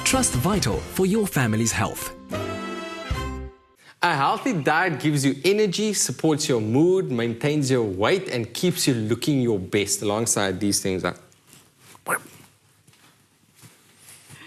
Trust vital for your family's health. A healthy diet gives you energy, supports your mood, maintains your weight, and keeps you looking your best alongside these things.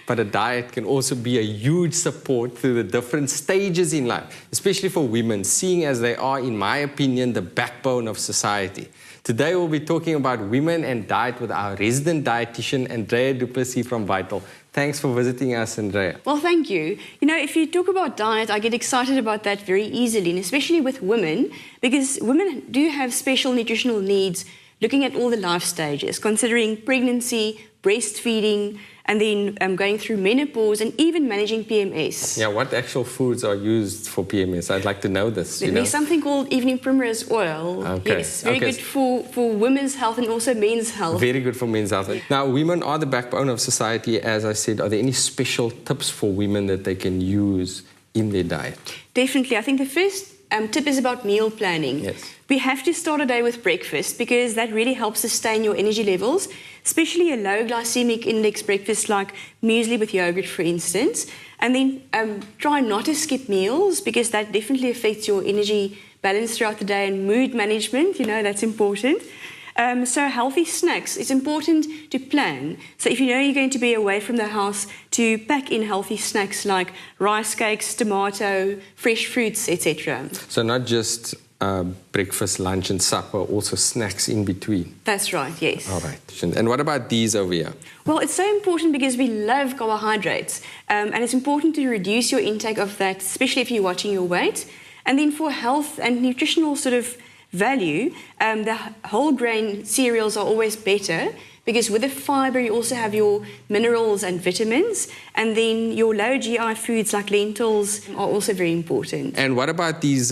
But a diet can also be a huge support through the different stages in life, especially for women, seeing as they are, in my opinion, the backbone of society. Today we'll be talking about women and diet with our resident dietitian, Andrea du Plessis from Vital. Thanks for visiting us, Andrea. Well, thank you. You know, if you talk about diet, I get excited about that very easily, and especially with women, because women do have special nutritional needs looking at all the life stages, considering pregnancy, breastfeeding, and then going through menopause and even managing PMS. Yeah, what actual foods are used for PMS? I'd like to know this. There's something called evening primrose oil. Okay. Yes, very good for women's health and also men's health. Very good for men's health. Now, women are the backbone of society, as I said. Are there any special tips for women that they can use in their diet? Definitely. I think the first tip is about meal planning. Yes. We have to start a day with breakfast because that really helps sustain your energy levels, especially a low glycemic index breakfast like muesli with yogurt, for instance. And then try not to skip meals because that definitely affects your energy balance throughout the day and mood management. You know, that's important. So healthy snacks, it's important to plan. So if you know you're going to be away from the house, to pack in healthy snacks like rice cakes, tomato, fresh fruits, etc. So not just breakfast, lunch and supper, also snacks in between. That's right, yes. All right. And what about these over here? Well, it's so important because we love carbohydrates. And it's important to reduce your intake of that, especially if you're watching your weight. And then for health and nutritional sort of value, the whole grain cereals are always better because with the fiber you also have your minerals and vitamins, and then your low GI foods like lentils are also very important. And what about these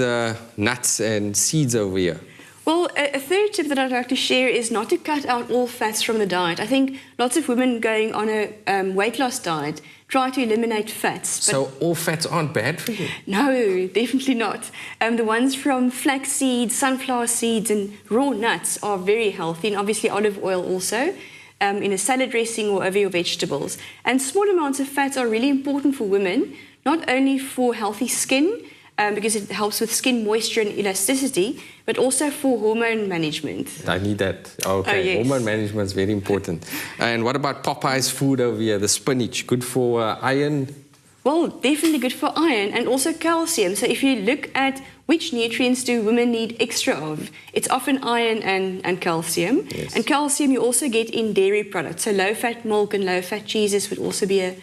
nuts and seeds over here? Well, a third tip that I'd like to share is not to cut out all fats from the diet. I think lots of women going on a weight loss diet try to eliminate fats. So all fats aren't bad for you? No, definitely not. The ones from flax seeds, sunflower seeds and raw nuts are very healthy, and obviously olive oil also, in a salad dressing or over your vegetables. And small amounts of fats are really important for women, not only for healthy skin, because it helps with skin moisture and elasticity, but also for hormone management. I need that. Okay, yes. Hormone management is very important. And what about Popeye's food over here, the spinach? Good for iron? Well, definitely good for iron and also calcium. So if you look at which nutrients do women need extra of, it's often iron and calcium. Yes. And calcium you also get in dairy products. So low-fat milk and low-fat cheeses would also be a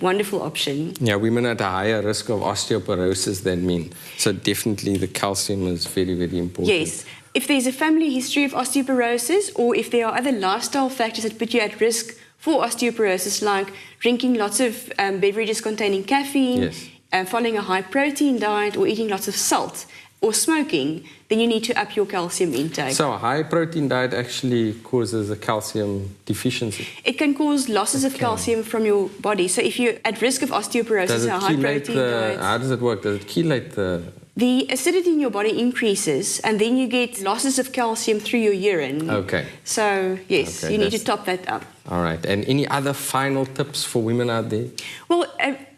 wonderful option. Yeah, women are at a higher risk of osteoporosis than men. So definitely the calcium is very, very important. Yes. If there's a family history of osteoporosis, or if there are other lifestyle factors that put you at risk for osteoporosis, like drinking lots of beverages containing caffeine, yes, following a high-protein diet, or eating lots of salt, or smoking, then you need to up your calcium intake. So a high-protein diet actually causes a calcium deficiency? It can cause losses of calcium from your body. So if you're at risk of osteoporosis, a high-protein diet... How does it work? Does it chelate the... The acidity in your body increases, and then you get losses of calcium through your urine. Okay. So, yes, you need to top that up. All right. And any other final tips for women out there? Well,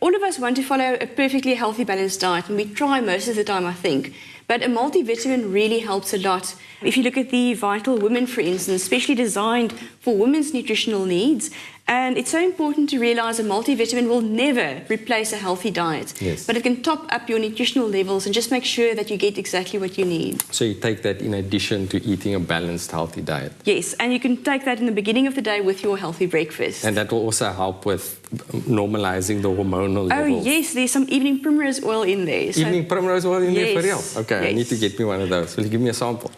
all of us want to follow a perfectly healthy, balanced diet, and we try most of the time, I think. But a multivitamin really helps a lot. If you look at the Vital Women, for instance, especially designed for women's nutritional needs, and it's so important to realize a multivitamin will never replace a healthy diet. Yes. But it can top up your nutritional levels and just make sure that you get exactly what you need. So you take that in addition to eating a balanced, healthy diet? Yes, and you can take that in the beginning of the day with your healthy breakfast. And that will also help with normalizing the hormonal levels? Oh, yes, there's some evening primrose oil in there. Evening primrose oil in there for real? Yes. Okay, Yes. I need to get me one of those. Will you give me a sample?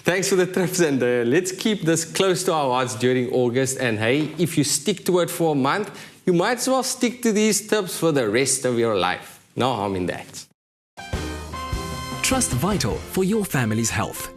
Thanks for the tips, and let's keep this close to our hearts during August. And hey, if you stick to it for a month, you might as well stick to these tips for the rest of your life. No harm in that. Trust vital for your family's health.